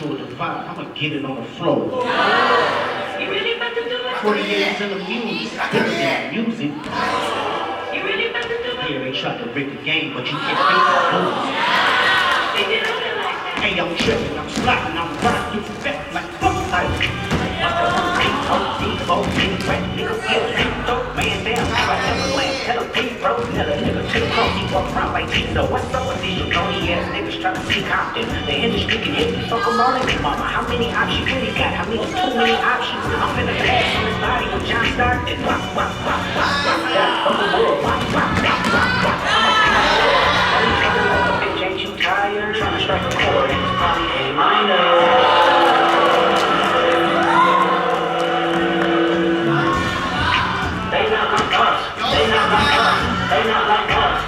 control the vibe. I'ma get it on the floor. You really about to do it? 40 years in the music. Music. You really about to do it? Yeah, they tried to break the game, but you can't break the rules. They did it like that. Hey, I'm tripping, I'm sliding, I'm riding, you back like fuck like. Nigga, feel it, dope, man, damn, how I never land. Tell a big bro, tell a nigga, take cross, he walk around like Tito. What's up with these phony ass niggas trying to see Compton? The industry can hit me, so come on in, mama. How many options you really got? How many? Too many options. I'm finna pass on his body with John Stockton. Wop, wop, wop, wop, wop, that's from the world. Wop, wop, wop, wop, wop. I'm a talking like a bitch, ain't you tired? Trying to strike a chord, and it's probably A minor. They not like us. They not like us. They not like us.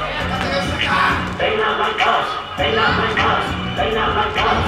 They not like us. They not like us. They not like us.